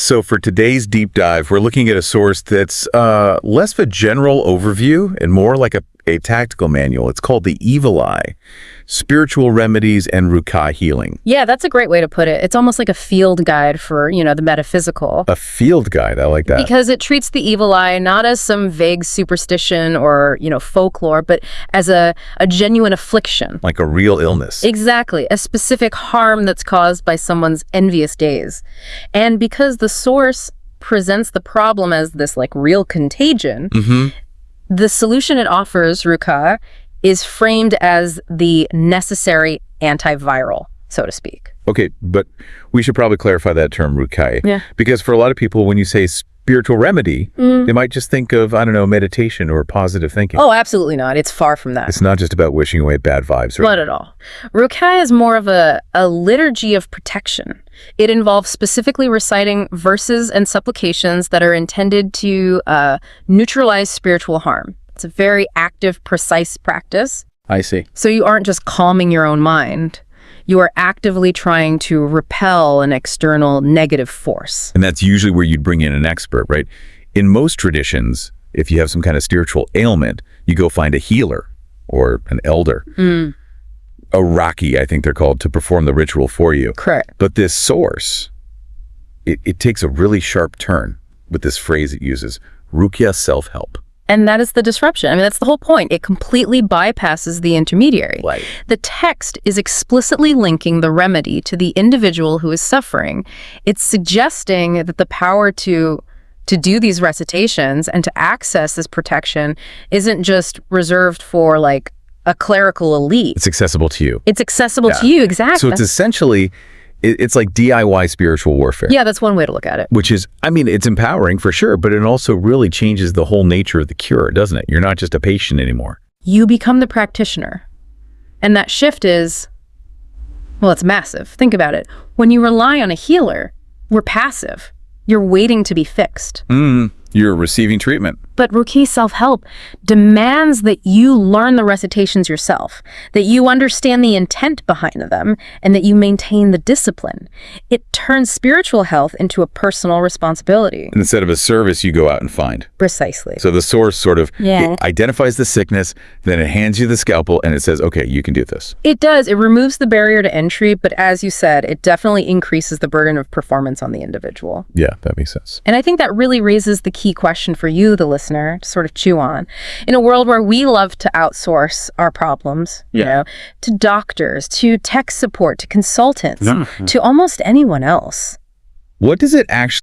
So for today's deep dive, we're looking at a source that's less of a general overview and more like a tactical manual. It's called The Evil Eye, Spiritual Remedies and Ruqyah Healing. Yeah, that's a great way to put it. It's almost like a field guide for, the metaphysical. A field guide, I like that. Because it treats the evil eye not as some vague superstition or, folklore, but as a genuine affliction. Like a real illness. Exactly. A specific harm that's caused by someone's envious gaze. And because the source presents the problem as this real contagion, the solution it offers, Ruqyah, is framed as the necessary antiviral, so to speak. Okay, but we should probably clarify that term, Ruqyah. Yeah. Because for a lot of people, when you say spiritual remedy, they might just think of, meditation or positive thinking. Oh, absolutely not. It's far from that. It's not just about wishing away bad vibes. Not at all. Ruqyah is more of a liturgy of protection. It involves specifically reciting verses and supplications that are intended to neutralize spiritual harm. It's a very active, precise practice. I see. So you aren't just calming your own mind. You are actively trying to repel an external negative force. And that's usually where you'd bring in an expert, right? In most traditions, if you have some kind of spiritual ailment, you go find a healer or an elder. A Ruqyah, I think they're called, to perform the ritual for you. Correct. But this source, it takes a really sharp turn with this phrase it uses, Ruqyah self-help. And that is the disruption. That's the whole point. It completely bypasses the intermediary. Right. The text is explicitly linking the remedy to the individual who is suffering. It's suggesting that the power to do these recitations and to access this protection isn't just reserved for a clerical elite. It's accessible to you. It's accessible to you, exactly. So it's essentially, it's like DIY spiritual warfare. Yeah, that's one way to look at it. Which is, it's empowering for sure, but it also really changes the whole nature of the cure, doesn't it? You're not just a patient anymore. You become the practitioner. And that shift is, it's massive. Think about it. When you rely on a healer, we're passive. You're waiting to be fixed. You're receiving treatment. But Ruqyah self-help demands that you learn the recitations yourself, that you understand the intent behind them, and that you maintain the discipline. It turns spiritual health into a personal responsibility. And instead of a service, you go out and find. Precisely. So the source sort of it identifies the sickness, then it hands you the scalpel, and it says, okay, you can do this. It does. It removes the barrier to entry, but as you said, it definitely increases the burden of performance on the individual. Yeah, that makes sense. And I think that really raises the key question for you, the listener, to sort of chew on. In a world where we love to outsource our problems, to doctors, to tech support, to consultants, to almost anyone else. What does it actually